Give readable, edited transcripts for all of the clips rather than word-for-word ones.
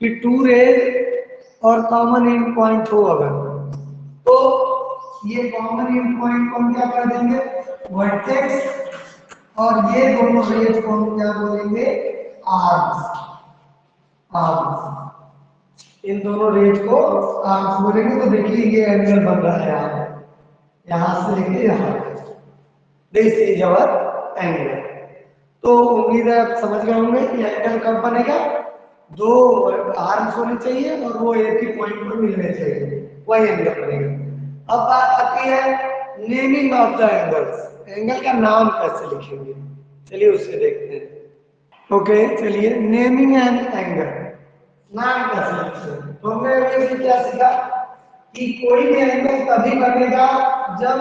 कि to raise और common and point हो अगर, तो ये कॉमन एंड पॉइंट को हम क्या कर देंगे, वर्टेक्स, और ये दोनों रेज को हम क्या बोलेंगे, आर्म्स। आर्म्स, इन दोनों रेज को आर्म्स बोलेंगे। तो देखिए ये एंगल बन रहा है यहाँ से लेके यहाँ, दिस इज अवर एंगल। तो उम्मीद है आप समझ गए होंगे कि एंगल कब बनेगा, दो आर्म्स होने चाहिए और वो एक ही पॉइंट पर मिलने चाहिए, वही एंगल बनेगा। अब बात आती है naming of the angles, angle का नाम कैसे लिखेंगे, चलिए उससे देखते हैं। ओके चलिए, नेमिंग एन एंगल, नाम कैसे लिखेंगे। तो हमने अभी क्या सीखा कि कोई भी एंगल तभी बनेगा जब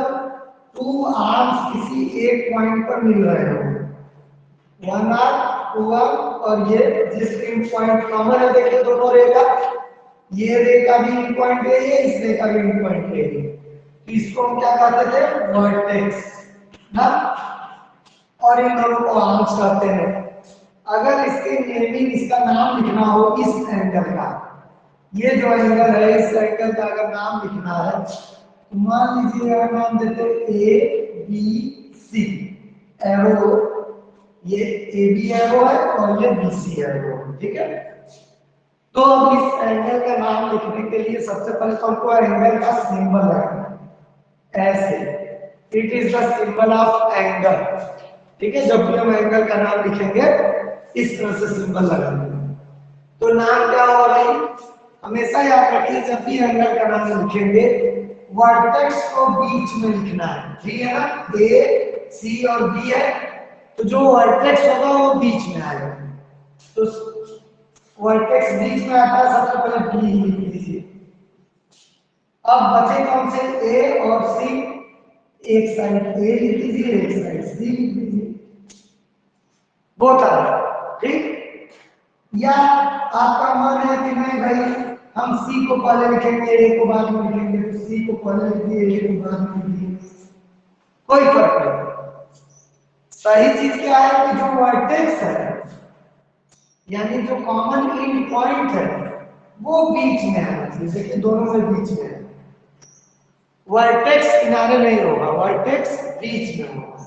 टू आर्म्स किसी एक पॉइंट पर मिल रहे हो, वन आर्म टू आर्म, और ये जिस पॉइंट कॉमन है, देखिए दोनों रे का, ये रे का भी इन पॉइंट है, ये इस रे का भी इन पॉइंट है, तो इसको हम क्या कहते थे, वर्टेक्स ना, और इन दोनों को आर्म्स कहते हैं। अगर इसके नेमिंग, इसका नाम लिखना हो इस एंगल का, ये जो एंगल है इस एंगल का अगर नाम लिखना है, तो मान लीजिए अगर नाम देते ए बी सी, एरो, ये ए बी एरो है और ये बी सी एरो, ठीक है। तो अब इस एंगल का नाम लिखने के लिए सबसे पहले तो हमको एंगल का सिंबल लगाना है, ऐसे, it is the symbol of angle, ठीक है। जब भी हम एंगल का नाम लिखेंगे इस तरह से सिंबल लगाएंगे। तो नाम क्या होगा भाई, हमेशा याद रखिए जब भी एंगल का नाम लिखेंगे वर्टेक्स को बीच में लिखना है, ठीक है ना, ए सी और बी है, तो जो वर्टेक्स होगा वो बीच में आएगा। तो वर्टेक्स बीच में आता है, सबसे पहले बी लिख लीजिए। अब बचे कौन से, ए और सी, एक साइड ए लिख लीजिए, एक साइड सी लिख लीजिए, बहुत आया, ठीक। या आपका मन है कि नहीं भाई हम सी को पहले लिखेंगे ए को बाद में लिखेंगे, तो सी को पहले लिखिए ए को बाद में लिखिए, कोई फर्क नहीं। सही चीज क्या है कि जो वर्टेक्स है यानी जो कॉमन एंड पॉइंट है वो बीच में आना चाहिए, देखिए दोनों में बीच में है, वर्टेक्स किनारे नहीं होगा, वर्टेक्स बीच में होगा,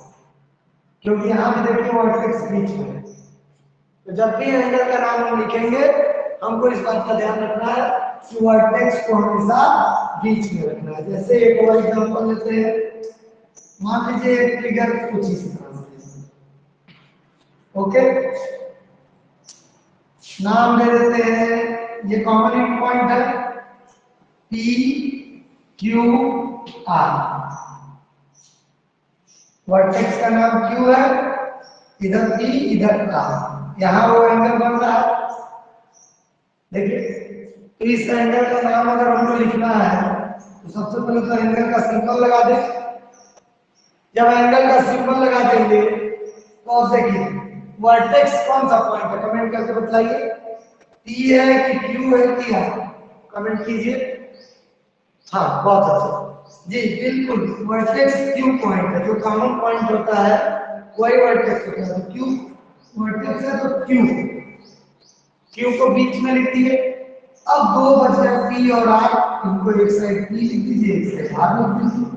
क्योंकि यहां पे देखिए वर्टेक्स बीच में है। तो जब भी एंगल का नाम हम लिखेंगे हमको इस बात का ध्यान रखना है कि वर्टेक्स को हमेशा बीच में रखना है। जैसे एक और एग्जांपल लेते हैं, मान लीजिए एक फिगर कुछ इस तरह से, ओके, नाम दे देते हैं, ये कॉमन एंड पॉइंट है पी क्यू आर, वर्टेक्स का नाम क्यू है, इधर पी इधर आर, यहां वो एंगल बन रहा है, देखिए। तो इस एंगल का नाम अगर हमको लिखना है तो सबसे पहले तो एंगल का सिंबल लगा दे। जब एंगल का सिंबल लगा देंगे तो अब देखिए वर्टेक्स कौन सा पॉइंट है, कमेंट करके बताइए, पी है कि क्यू है कि आर, कमेंट कीजिए। हाँ बहुत अच्छा जी, बिल्कुल वर्टेक्स क्यू पॉइंट है, जो कॉमन पॉइंट होता है वही वर्टेक्स होता है। क्यू वर्टेक्स है तो क्यू, क्यू को बीच में लिख दिए। अब दो बचे पी और आर, इनको एक साइड पी लिख दीजिए, एक साइड आर लिख दीजिए।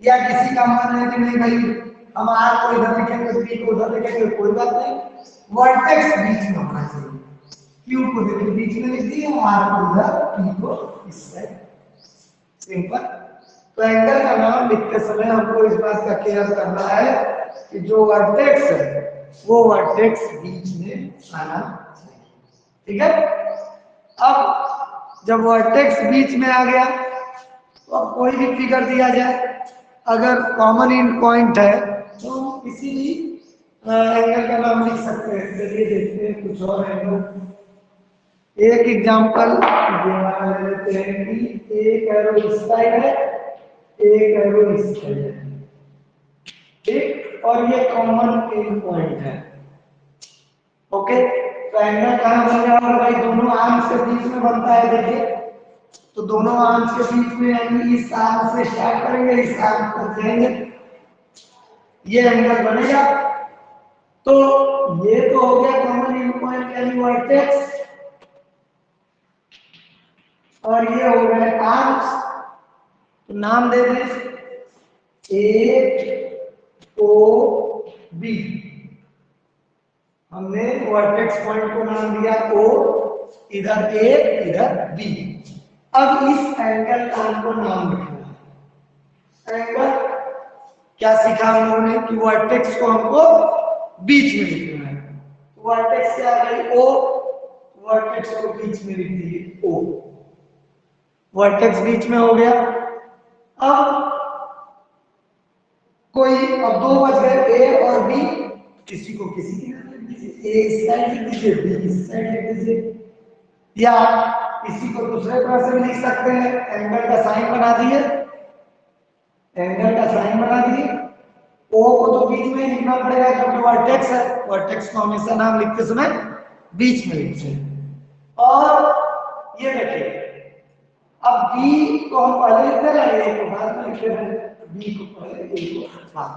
या किसी का मन है कि नहीं भाई हम आर को इधर लिखेंगे पी को उधर लिखेंगे, कोई बात नहीं, वर्टेक्स बीच में होना चाहिए। क्यू को देखिए बीच में लिख दिए, आर को इधर, पी को इस साइड, सिंपल। तो एंगल का नाम लिखते समय हमको इस बात का केयर करना है कि जो वर्टेक्स है वो वर्टेक्स बीच में आना चाहिए, ठीक है। अब जब वर्टेक्स बीच में आ गया तो अब कोई भी फिगर दिया जाए, अगर कॉमन एंड पॉइंट है तो हम किसी भी एंगल का नाम लिख सकते हैं। चलिए देखते हैं कुछ और एंगल, एक एग्जांपल ये वाला ले लेते हैं कि एक एरो इस साइड है, एक एरो इस साइड है, ठीक, और ये कॉमन एंड पॉइंट है, ओके। तो एंगल कहां बन जाएगा भाई, दोनों आर्म्स के बीच में बनता है, देखिए। तो दोनों आर्म्स के बीच में यानी इस आर्म से स्टार्ट करेंगे, इस आर्म तक जाएंगे, ये एंगल बनेगा। तो ये तो हो गया कॉमन एंड पॉइंट यानी वर्टेक्स। और ये हो गए आर्म्स। तो नाम दे दें ए ओ बी। हमने वर्टेक्स पॉइंट को नाम दिया ओ, इधर ए इधर बी। अब इस एंगल का हमको नाम लिखना है। एंगल क्या सीखा हम लोगों ने कि वर्टेक्स को हमको बीच में लिखना है। वर्टेक्स क्या आ गई ओ, वर्टेक्स को बीच में लिख दीजिए ओ। वर्टेक्स बीच में हो गया। अब कोई अब दो बच गए ए और बी, किसी को किसी की ए इस साइड लिख दीजिए, बी इस साइड लिख दीजिए, या इसी को दूसरे तरह से लिख सकते हैं। एंगल का साइन बना दिए, एंगल का साइन बना दिए। ओ को तो बीच में लिखना पड़ेगा क्योंकि वर्टेक्स है, वर्टेक्स को हमेशा नाम लिखते समय बीच में लिखते हैं। और ये देखिए अब बी को हम पहले लिखते रहे, ए को बाद में लिखते रहे, बी को पहले ए को बाद।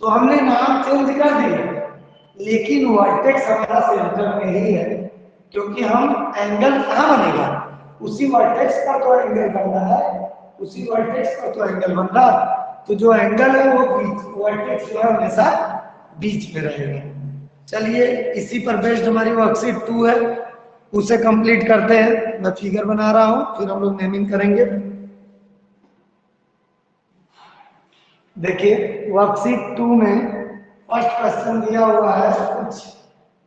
तो हमने नाम चेंज कर दिया, लेकिन वर्टेक्स हमारा सेंटर में ही है क्योंकि हम एंगल कहाँ बनेगा, उसी वर्टेक्स पर तो एंगल बन रहा है, उसी वर्टेक्स पर तो एंगल बन रहा है। तो जो एंगल है वो बीच, वर्टेक्स जो है हमेशा बीच में रहेगा। चलिए इसी पर बेस्ड हमारी वर्कशीट 2 है, उसे कंप्लीट करते हैं। मैं फिगर बना रहा हूं, फिर हम लोग नेमिंग करेंगे। देखिए वर्कशीट 2 में फर्स्ट क्वेश्चन दिया हुआ है कुछ,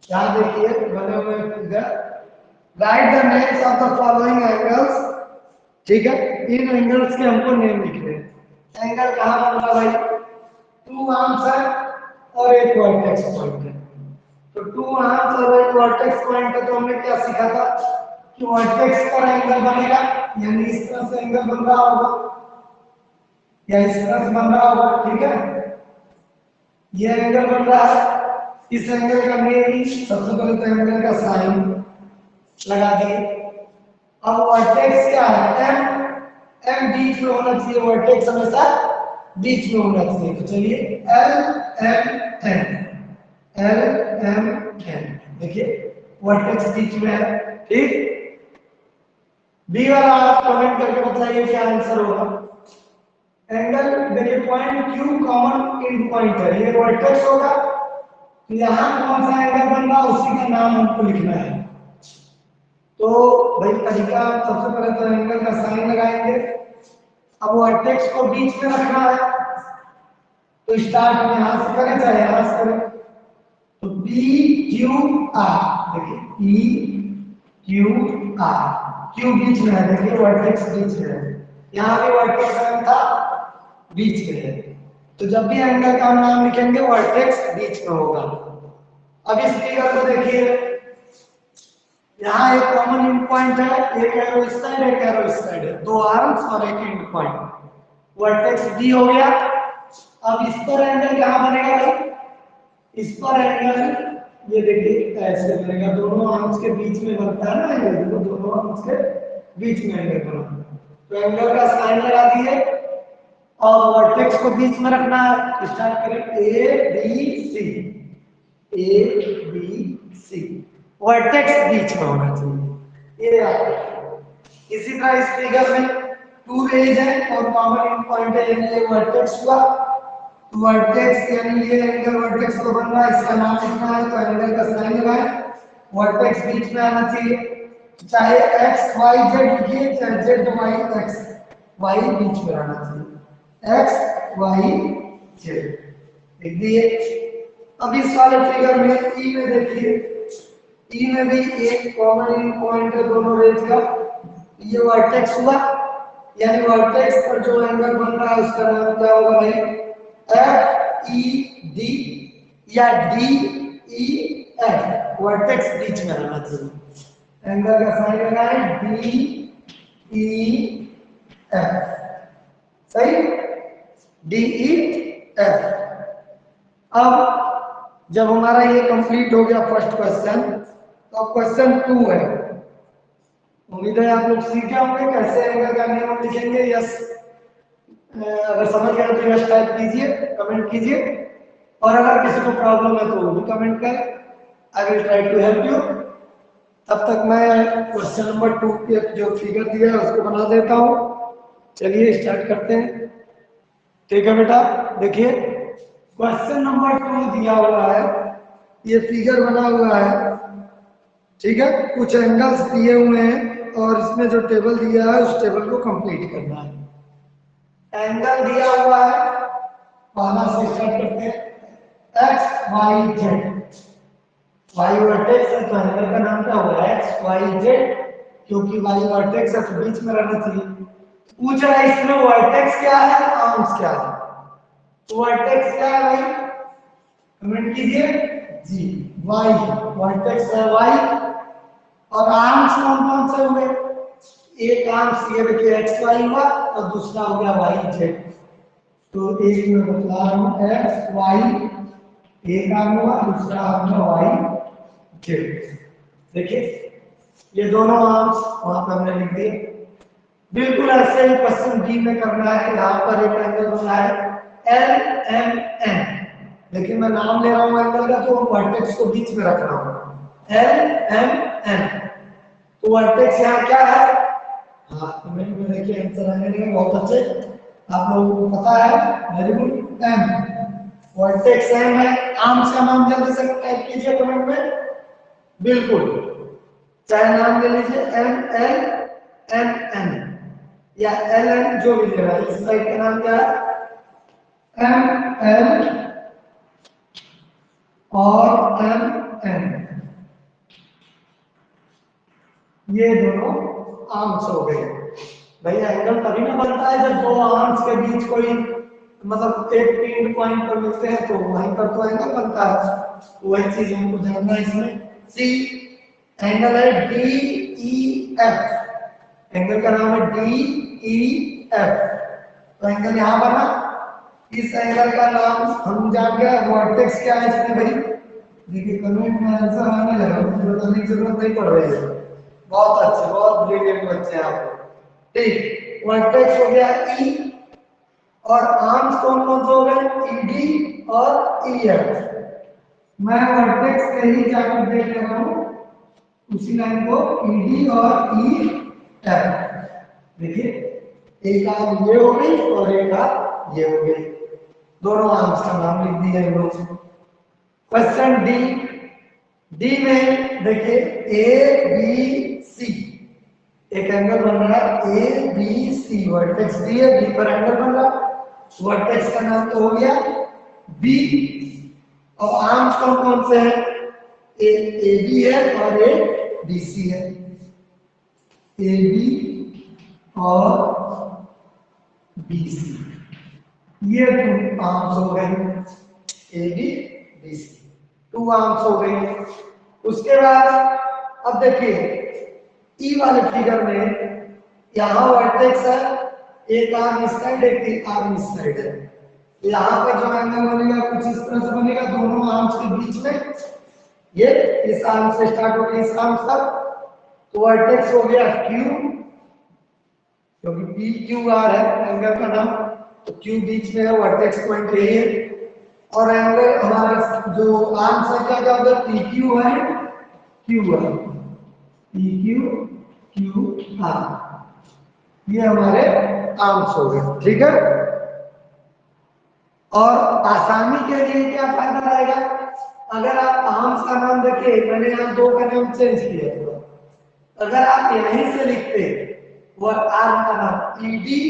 यहाँ देखिए बने हुए figure. Right the names of the following angles. ठीक है, इन एंगल्स के हमको नेम लिखने हैं। एंगल कहाँ बन रहा भाई, 2 आर्म्स है और एक वर्टेक्स पॉइंट है। तो 2 आर्म्स और एक वर्टेक्स पॉइंट है, तो हमने क्या सीखा था कि वर्टेक्स पर एंगल बनेगा, यानी इस तरह से एंगल बन रहा होगा या इस तरह से बन रहा होगा। ठीक है, ये एंगल बन रहा है, इस एंगल का नेम, सबसे पहले तो एंगल का साइन लगा दिए। अब वर्टेक्स क्या है, एम, एम बीच में होना चाहिए, वर्टेक्स हमेशा बीच में होना चाहिए। तो चलिए L M N, L M N, देखिए वर्टेक्स बीच में है। ठीक, बी वाला आप कमेंट करके बताइए क्या आंसर होगा। एंगल देखिए point Q common in point है, ये वर्टेक्स होगा, तो यहां कौन सा एंगल बन रहा है उसी का नाम हमको लिखना है। तो भाई तरीका सबसे पहले तो एंगल का साइन लगाएंगे। अब वर्टेक्स को बीच में रखना है, तो स्टार्ट हम यहां से करें चाहे यहां से करें। तो पी क्यू आर, देखिए पी क्यू आर, क्यू बीच में है, देखिए वर्टेक्स बीच में है, यहां भी वर्टेक्स था बीच में है। तो जब भी एंगल का नाम लिखेंगे वर्टेक्स बीच में होगा। अब इस फिगर को देखिए, यहाँ एक कॉमन एंड पॉइंट है, एक एरो इस साइड एक एरो इस साइड है, 2 आर्म्स और एक एंड पॉइंट, वर्टेक्स डी हो गया। अब इस पर एंगल कहाँ बनेगा भाई, इस पर एंगल ये देखिए ऐसे बनेगा, दोनों आर्म्स के बीच में बनता है ना एंगल, तो दोनों आर्म्स के बीच में एंगल बनता है। तो एंगल का साइन लगा दिए और वर्टेक्स को बीच में रखना है। स्टार्ट करें A B C, A B C, vertex बीच में होना चाहिए। ये इसी तरह इस फिगर में 2 रेज है और कॉमन इन पॉइंट है, यानी ये वर्टेक्स हुआ। तो वर्टेक्स यानी ये एंगल वर्टेक्स को बन रहा है, इसका नाम लिखना है, तो एंगल का साइन लगाएं, वर्टेक्स बीच में आना चाहिए। चाहे एक्स वाई जेड लिखिए, चाहे जेड वाई एक्स वाई बीच में आना चाहिए, एक्स वाई जेड लिख दिए। अब इस वाले फिगर में ई में देखिए, ई में भी एक कॉमन इन पॉइंट है दोनों रेज का, ये वर्टेक्स हुआ, यानी वर्टेक्स पर जो एंगल बन रहा है उसका नाम क्या होगा भाई, एफ ई डी या डी ई एफ, वर्टेक्स बीच में रहना चाहिए। एंगल का साइन लगाएं डी ई एफ, सही, डी ई एफ। अब जब हमारा ये कंप्लीट हो गया फर्स्ट क्वेश्चन, तो अब क्वेश्चन 2 है। उम्मीद है आप लोग सीखे होंगे कैसे एंगल का नियम लिखेंगे। यस, अगर समझ गए तो यस टाइप कीजिए, कमेंट कीजिए, और अगर किसी को प्रॉब्लम है तो वो भी कमेंट करें। I will try to help you. तब तक मैं क्वेश्चन नंबर 2 के जो फिगर दिया है उसको बना देता हूँ। चलिए स्टार्ट करते हैं। ठीक है बेटा, देखिए क्वेश्चन नंबर 2 दिया हुआ है, ये फिगर बना हुआ है। ठीक है, कुछ एंगल्स दिए हुए हैं और इसमें जो टेबल दिया है उस टेबल को कंप्लीट करना है। एंगल दिया हुआ है, पहला से स्टार्ट करते हैं। X Y Z, Y vertex है तो एंगल का नाम क्या होगा, एक्स वाई जेड, क्योंकि वाई वर्टेक्स है तो बीच में रहना चाहिए। पूछ रहा है इसमें वर्टेक्स क्या है, आर्म्स क्या है। तो वर्टेक्स क्या है भाई, कमेंट कीजिए जी, वाई वर्टेक्स है वाई। और आर्म्स कौन कौन से हुए, एक आर्म्स ये देखिए एक्स वाई हुआ और दूसरा हो गया वाई जेड। तो एक में बता रहा हूं एक्स वाई एक आर्म हुआ, दूसरा आर्म हुआ वाई जेड। देखिए ये दोनों आर्म्स वहां पर हमने लिख दिए। बिल्कुल ऐसे ही क्वेश्चन बी में करना है। यहाँ पर एक एंगल बना है एल एम एन, लेकिन मैं नाम ले रहा हूँ एंगल का तो वर्टेक्स को बीच में रख रहा हूँ, एल एम एन। तो वर्टेक्स यहाँ क्या है, हाँ कमेंट में देखिए आंसर आने लगे बहुत अच्छे, आप लोगों को पता है, very good. M vertex M है। आर्म्स का नाम जल्दी से टाइप कीजिए कमेंट में, बिल्कुल चाहे नाम ले लीजिए एम एल एम एन या एल एन जो भी ले रहा है। इस साइड का नाम क्या है, एम एल और एम एन, ये दोनों आर्म्स हो गए। भैया एंगल तभी ना बनता है जब दो आर्म्स के बीच कोई मतलब एक पिन पॉइंट पर मिलते हैं, तो वहीं पर तो एंगल बनता है। वही चीज हमको जानना है इसमें। सी एंगल है डी ई एफ, एंगल का नाम है डी ई एफ। तो एंगल यहां बना, इस एंगल का नाम हम जान गए वर्टेक्स क्या है इसमें भाई। देखिए कमेंट में आंसर आने लगा, मुझे बताने की जरूरत नहीं पड़ रही है। बहुत अच्छे, बहुत ब्रिलियंट बच्चे हैं आप। ठीक, वर्टेक्स हो गया ई और आर्म्स कौन कौन से हो गए, ईडी और ईएफ। मैं वर्टेक्स पे ही जाकर देख रहा हूं उसी लाइन को, ईडी और ई एफ। देखिए एक आर्म ये हो गई और एक आर्म ये हो गई, दोनों आर्म्स का नाम लिख दिया इन लोगों से। क्वेश्चन डी, डी में देखिए ए बी सी, एक एंगल बन रहा है A B C, vertex D है, बी पर एंगल बन रहा है, वर्टेक्स का नाम तो हो गया बी। और आर्म्स कौन कौन से हैं, एक ए बी है और एक बी सी है, ए बी और बी सी, ये टू आर्म्स हो गए, A B B C, two arms हो गए। उसके बाद अब देखिए ई वाले फिगर में यहां वर्टेक्स है, एक आर्म इस साइड एक आर्म इस साइड है। यहाँ पर जो एंगल बनेगा कुछ इस तरह से बनेगा, दोनों आर्म्स के बीच में, ये इस आर्म से स्टार्ट होकर इस आर्म तक, तो वर्टेक्स हो गया क्यू, क्योंकि पी क्यू आर है एंगल का नाम, तो क्यू बीच में है, वर्टेक्स पॉइंट यही है। और एंगल हमारा जो आर्म्स है क्या क्या होगा, पी क्यू है Q R, P Q Q R, ये हमारे आर्म्स हो गए। ठीक है, और आसानी के लिए क्या फायदा रहेगा, अगर आप आर्म्स का नाम देखिए, मैंने यहाँ दो का नाम चेंज किया, अगर आप यहीं से लिखते वो आर्म का नाम ईडी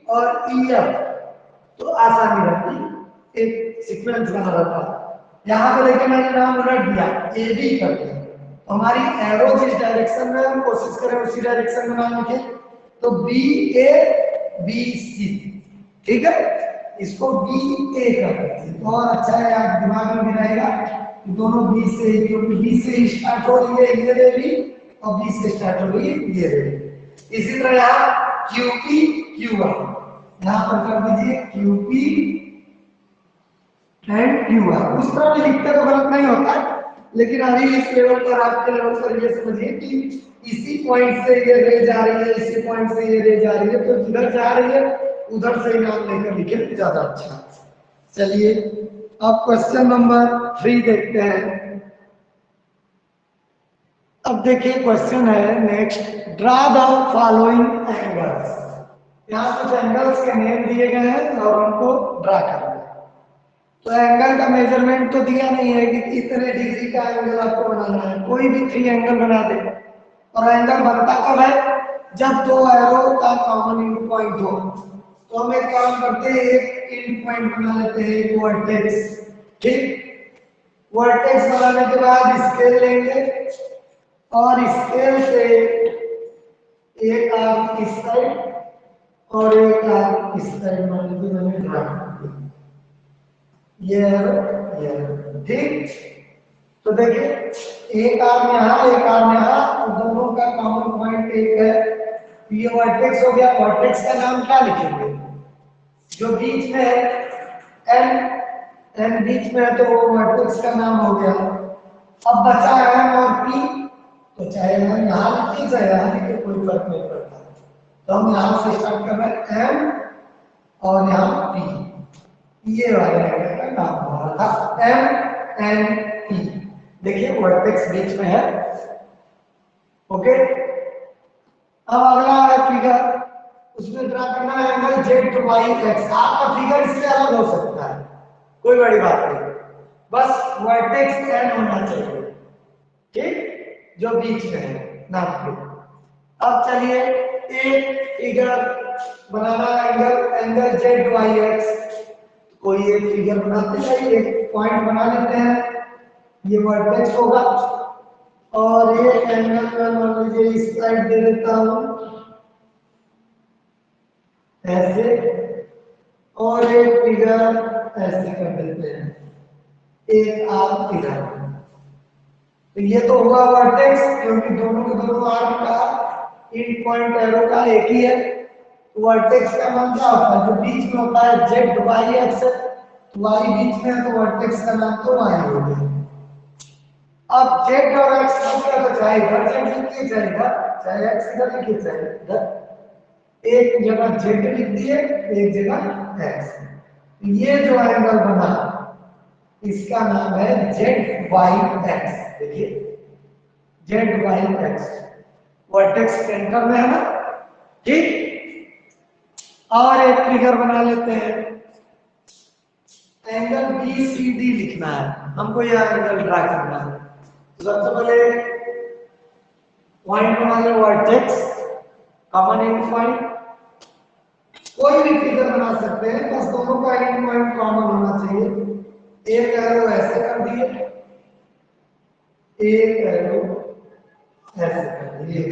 और ईएफ तो आसानी रहती, एक सीक्वेंस बना रहता। यहाँ पे देखिए मैंने नाम रख दिया एडी करके, हमारी एरो जिस डायरेक्शन में हम कोशिश करें उसी डायरेक्शन में नाम लिखे, तो बी ए बी सी। ठीक है, इसको बी ए करते हैं तो और अच्छा है, आप दिमाग में भी रहेगा कि दोनों बी से, क्योंकि बी से ही स्टार्ट हो रही है ये रेडी और बी से स्टार्ट हो रही है ये रेडी। इसी तरह यहाँ क्यू पी क्यू आर, यहाँ पर कर दीजिए Q P and Q R. उस तरह में लिखते तो गलत नहीं होता, लेकिन अभी इस लेवल पर, आपके लेवल पर ये समझिए कि इसी पॉइंट से ये रे जा रही है, इसी पॉइंट से ये रे जा रही है, तो जिधर जा रही है उधर से नाम लेकर लिखे तो ज्यादा अच्छा। चलिए अब क्वेश्चन नंबर 3 देखते हैं। अब देखिए क्वेश्चन है next, draw the following angles. यहाँ कुछ एंगल्स के नेम दिए गए हैं और उनको ड्रा करना है। तो एंगल का मेजरमेंट तो दिया नहीं है कि इतने डिग्री का एंगल आपको बनाना है, कोई भी 3 एंगल बना दे। और एंगल बनता कब है, जब दो एरो का कॉमन एंड पॉइंट हो। तो हम एक काम करते हैं, एक एंड पॉइंट बना लेते हैं, एक वर्टेक्स। ठीक, वर्टेक्स बनाने के बाद स्केल लेंगे और स्केल से एक आर्म इस साइड और एक आर्म इस साइड मान लीजिए मैंने ड्रा कर दिया, ये ठीक। तो देखिए एक आर्म यहाँ एक आर्म यहाँ, तो दोनों का कॉमन पॉइंट एक है। ये वर्टेक्स हो गया। वर्टेक्स का नाम क्या लिखेंगे, जो बीच में है एन बीच में है तो वो वर्टेक्स का नाम हो गया। अब बचा एम और पी, तो चाहे हम यहाँ लिखिए चाहे यहाँ लिखिए, कोई फर्क नहीं पड़ता। तो हम यहाँ से स्टार्ट कर रहे हैं एम और यहाँ पी, ये वाले एंगल का नाम हो रहा था एम एन पी। देखिए वर्टेक्स बीच में है। ओके, अब अगला है फिगर, उसमें ड्रा करना है एंगल जेड वाई एक्स। आपका फिगर इससे अलग हो सकता है, कोई बड़ी बात नहीं, बस वर्टेक्स एन होना चाहिए, ठीक, जो बीच में है नाप के। अब चलिए एक फिगर बनाना एंगल जेड वाई एक्स। कोई एक फिगर बनाते जाइए, एक पॉइंट बना लेते हैं, ये वर्टेक्स होगा और एक एंगल का मान लीजिए इस साइड दे देता हूं ऐसे, और एक फिगर ऐसे कर देते हैं, एक आर्म इधर। तो ये तो हुआ वर्टेक्स, क्योंकि दोनों के दोनों आर्म का इन पॉइंट एरो का एक ही है। वर्टेक्स का नाम क्या होता है, जो बीच में होता है जेड वाई एक्स, तो वाई बीच में है तो वर्टेक्स का नाम तो वाई हो गया। अब जेड और एक्स हो गया तो चाहे इधर जेड लिखिए चाहे इधर, चाहे एक्स इधर लिखिए चाहे इधर, एक जगह जेड लिख दिए एक जगह एक्स। ये जो एंगल बना इसका नाम है जेड वाई एक्स। देखिए Z Y X, vertex centre में है ना, ठीक। और एक फिगर बना लेते हैं, एंगल बी सी डी लिखना है हमको, यह एंगल ड्रा करना है। सबसे पहले पॉइंट बना ले वर्टेक्स, कॉमन एंड पॉइंट। कोई भी फिगर बना सकते हैं, बस दोनों का एंड पॉइंट कॉमन होना चाहिए। एक एरो ऐसे कर दिए, एक एरो ऐसे कर दिए,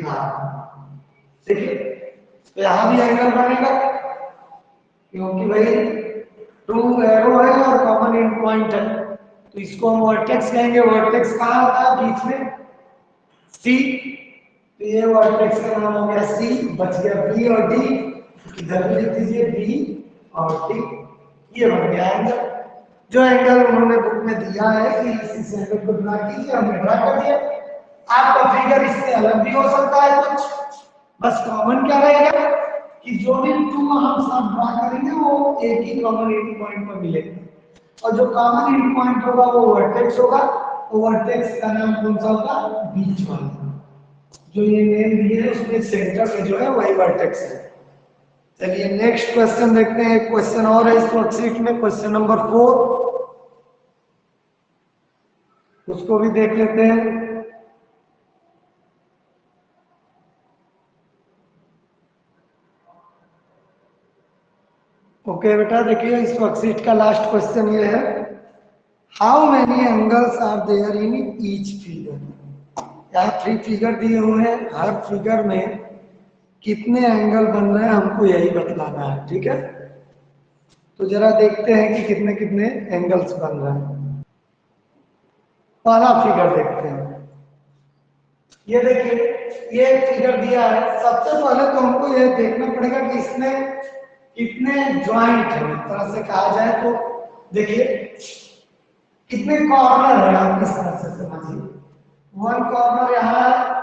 देखिए तो यहां भी एंगल बनेगा, क्योंकि भाई टू एरो है और कॉमन एंड पॉइंट है, तो इसको हम वर्टेक्स कहेंगे। वर्टेक्स कहाँ होता है, बीच में, सी। तो ये वर्टेक्स का नाम हो गया सी। बच गया बी और डी, इधर भी लिख दीजिए बी और डी। ये बन गया एंगल, जो एंगल उन्होंने बुक में दिया है कि इस एंगल को ड्रा कीजिए, हमने ड्रा कर दिया। आपका फिगर इससे अलग भी हो सकता है कुछ, बस कॉमन क्या रहेगा कि जो भी टू हम सब ड्रा करेंगे वो एक ही कॉमन एंड पॉइंट पर मिलेगा, और जो कॉमन एंड पॉइंट होगा वो वर्टेक्स होगा। और वर्टेक्स का नाम कौन सा होगा, बीच वाला, जो ये नेम दिए है उसमें सेंटर में जो है वही वर्टेक्स है। चलिए नेक्स्ट क्वेश्चन देखते हैं, एक क्वेश्चन और है इस वर्कशीट में, क्वेश्चन नंबर 4, उसको भी देख लेते हैं। ओके बेटा, देखिए इस वर्कशीट का लास्ट क्वेश्चन ये है, how many angles are there in each figure. यहाँ 3 फिगर दिए हुए हैं, हर फिगर में कितने एंगल बन रहे हैं हमको यही बतलाना है, ठीक है। तो जरा देखते हैं कि कितने कितने एंगल्स बन रहे हैं। पहला फिगर देखते हैं, ये देखिए ये फिगर दिया है। सबसे पहले तो हमको ये देखना पड़ेगा कि इसमें कितने ज्वाइंट है, एक तरह से कहा जाए तो। देखिए कितने कॉर्नर है, आप किस तरह से समझिए। 1 कॉर्नर यहाँ है,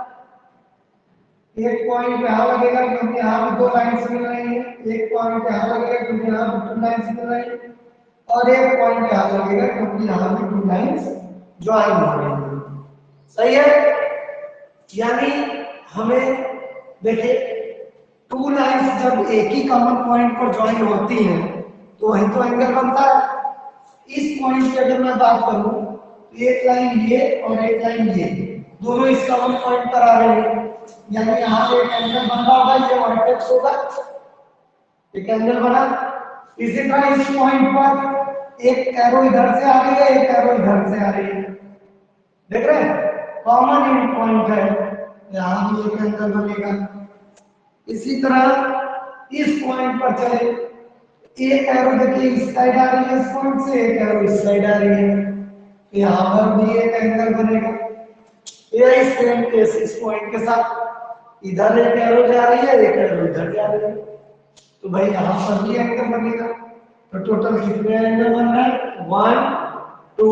एक पॉइंट यहाँ लगेगा क्योंकि यहाँ भी 2 लाइन्स मिल रही है, एक पॉइंट यहाँ लगेगा क्योंकि यहाँ भी 2 लाइन्स मिल रही है, और एक पॉइंट यहाँ लगेगा क्योंकि यहाँ भी 2 लाइन्स ज्वाइन हो रही है। सही है। यानी हमें देखिए टू लाइंस जब एक ही कॉमन पॉइंट पर ज्वाइन होती हैं तो वही तो एंगल बनता है। इस पॉइंट की अगर मैं बात करूं तो एक लाइन ये और एक लाइन ये दोनों इस कॉमन पॉइंट पर आ रहे हैं, यानी यहाँ पे एक एंगल बन रहा होगा, ये वर्टेक्स होगा, एक एंगल बना। इसी तरह इस पॉइंट पर एक एरो इधर से आ रही है, एक एरो इधर से आ रही है, देख रहे हैं कॉमन यूनिट पॉइंट है, यहाँ भी एक एंगल बनेगा। इसी तरह इस पॉइंट पर चले, एक एरो देखिए इस साइड आ रही है इस पॉइंट से, एक एरो इस साइड आ रही है, तो यहाँ पर भी एक एंगल बनेगा। ये सेम केस इस पॉइंट के साथ, इधर एक एरो जा रही है, एक एरो इधर जा रही है, तो भाई यहाँ पर भी एंगल बनेगा। तो टोटल कितने एंगल बन रहे हैं? 1 2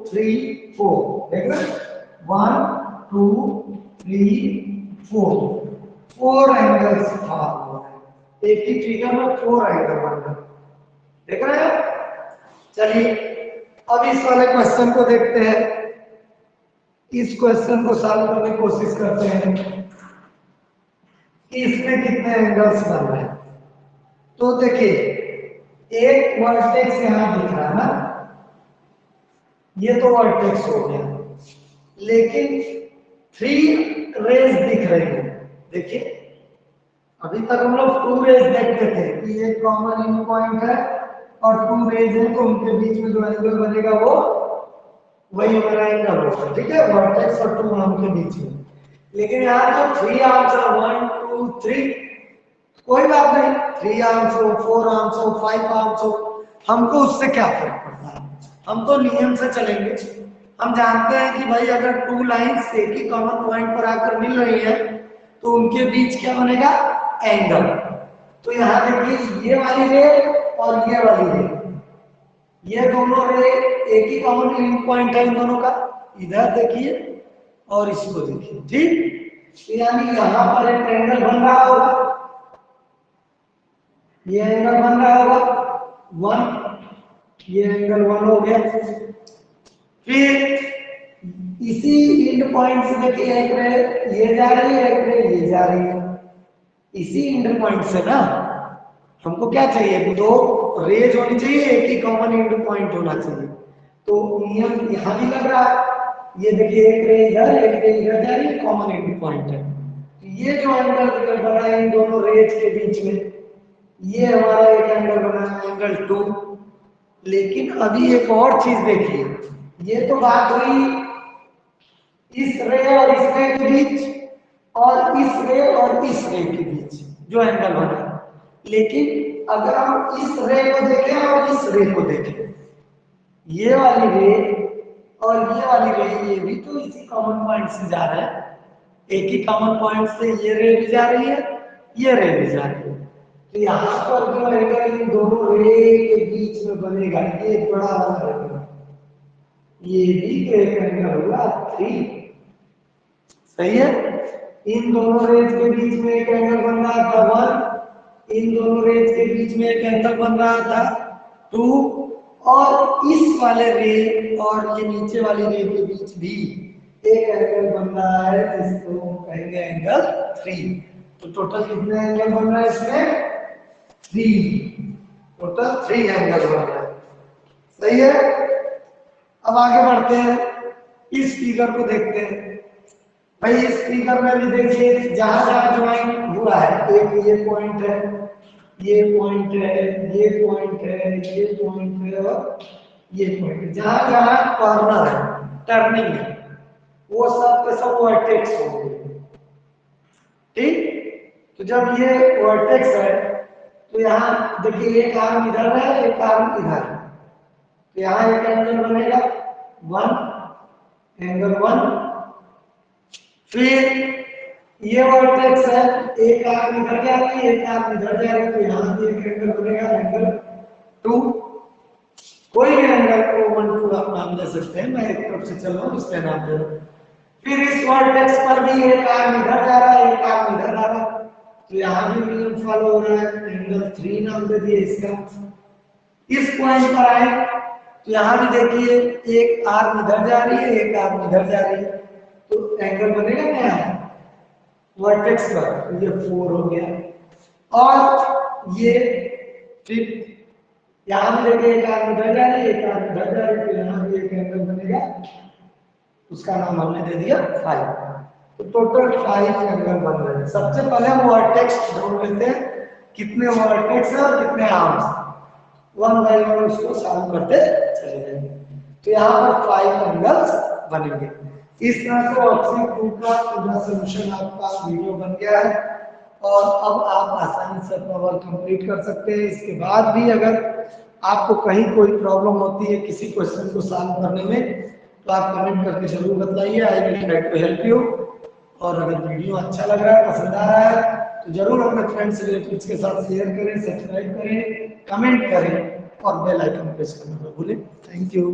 3 4, देख रहे हैं 1 2 3 4 एंगल्स फॉर्म हो रहे हैं एक ही फिगर में, 4 एंगल बन रहे हैं, देख रहे हैं। चलिए अब इस वाले क्वेश्चन को देखते हैं, इस क्वेश्चन को सॉल्व करने की कोशिश करते हैं कि इसमें कितने एंगल्स बन रहे हैं। तो देखिए एक वर्टेक्स यहां दिख रहा है ना, ये तो वर्टेक्स हो गया, लेकिन 3 रेज दिख रही है। देखिए अभी तक हम लोग 2 रेज देखते थे कि एक कॉमन इन पॉइंट है और 2 रेज है, तो उनके बीच में जो एंगल बनेगा वो वही हमारा एंगल होगा, ठीक है, वर्टेक्स और 2 आर्म के बीच में। लेकिन यहाँ तो 3 आर्म्स है, 1 2 3, कोई बात नहीं, 3 आर्म्स हो, 4 आर्म्स हो, 5 आर्म्स हो, हमको उससे क्या फर्क पड़ता है, हम तो नियम से चलेंगे। हम जानते हैं कि भाई अगर 2 लाइंस एक ही कॉमन पॉइंट पर आकर मिल रही है तो उनके बीच क्या बनेगा? एंगल। तो यहाँ देखिए ये वाली रे और ये वाली रे, ये दोनों रे एक ही कॉमन पॉइंट है इन दोनों का, इधर देखिए और इसको देखिए, ठीक। यानी यहाँ पर एक एंगल बन रहा होगा, ये एंगल बन रहा होगा 1, ये एंगल 1 हो गया। फिर इसी एंड पॉइंट से देखिए एक रे ये जा रही है, एक रे ये जा रही है, इसी एंड पॉइंट से ना हमको क्या चाहिए? 2 रेज होनी चाहिए, एक ही कॉमन एंड पॉइंट होना चाहिए। तो नियम यहां भी लग रहा है, ये देखिए एक रे इधर एक रे इधर जा रही है, कॉमन एंड पॉइंट है। तो ये जो एंगल बना है इन दोनों रेज के बीच में, ये हमारा एक एंगल बना है, एंगल 2। लेकिन अभी एक और चीज देखिए, ये तो बात हुई इस रे और इस रे के बीच, और इस रे और इस रे के बीच जो एंगल बना। लेकिन अगर हम इस रे को देखें और इस रे को देखें, ये वाली रे और ये वाली रे, ये भी तो इसी कॉमन पॉइंट से जा रहा है, एक ही कॉमन पॉइंट से ये रे भी जा रही है, ये रे भी जा रही है। तो यहाँ पर जो एंगल इन दोनों रे के बीच में बनेगा, ये बड़ा वाला रहेगा, ये भी तो एक एंगल होगा 3, सही है। इन दोनों रेज के बीच में एक एंगल बन रहा था 1, इन दोनों रेज के बीच में एक एंगल बन रहा था 2, और इस वाले रे और ये नीचे वाली रे के बीच भी एक एंगल बन रहा है, जिसको हम कहेंगे एंगल 3। तो टोटल कितने एंगल बन रहा है इसमें? 3, टोटल 3 एंगल बन रहा है, सही है। अब आगे बढ़ते हैं, इस फिगर को देखते हैं। भाई इस फिगर में भी देखिए जहां जहां ज्वाइन हुआ है, एक ये पॉइंट है, ये पॉइंट है, ये पॉइंट है, ये पॉइंट है और ये पॉइंट, जहां जहां कॉर्नर है, टर्निंग है, वो सब के सब वर्टेक्स होंगे, ठीक। तो जब ये वर्टेक्स है तो यहाँ देखिए एक आर्म इधर है, एक आर्म इधर है, तो यहाँ एक एंगल बनेगा 1, एंगल 1। फिर ये वर्टेक्स है, एक आर्म इधर जा रही है, एक आर्म इधर जा रही है, तो यहाँ भी एक एंगल बनेगा एंगल 2। कोई भी एंगल को 1 2 आप नाम दे सकते हैं, मैं एक तरफ से चल रहा हूँ इसका नाम दे रहा हूँ। फिर इस वर्टेक्स पर भी एक आर्म इधर जा रहा है, एक आर्म इधर आ रहा है, तो यहाँ भी नियम फॉलो हो रहा है, एंगल 3 नाम दे दिए इसका। इस पॉइंट पर आए तो यहाँ भी देखिए एक आर्म इधर जा रही है, एक आर्म इधर जा रही है, तो एंगल बनेगा नया वर्टेक्स पर, तो ये 4 हो गया। और ये फिर यहाँ भी देखिए एक आर्म इधर जा रही है, एक आर्म इधर जा रही है, तो यहाँ भी एक एंगल बनेगा, उसका नाम हमने दे दिया 5। तो टोटल 5 एंगल बन रहे हैं। सबसे पहले हम वर्टेक्स ढूंढ लेते हैं, कितने वर्टेक्स है और कितने आर्म्स, वन बाय वन उसको सॉल्व करते चले जाएंगे। तो यहाँ पर 5 एंगल्स बनेंगे। इस तरह से ऑप्शन 2 का पूरा सॉल्यूशन आपका वीडियो बन गया है और अब आप आसानी से अपना वर्क कंप्लीट कर सकते हैं। इसके बाद भी अगर आपको कहीं कोई प्रॉब्लम होती है किसी क्वेश्चन को सॉल्व करने में, तो आप कमेंट करके जरूर बताइए, I will try to help you. और अगर वीडियो अच्छा लग रहा है, पसंद आ रहा है, तो जरूर अपने फ्रेंड्स रिलेटिव्स के साथ शेयर करें, सब्सक्राइब करें, कमेंट करें और बेल आइकन प्रेस करना ना भूलें। Thank you.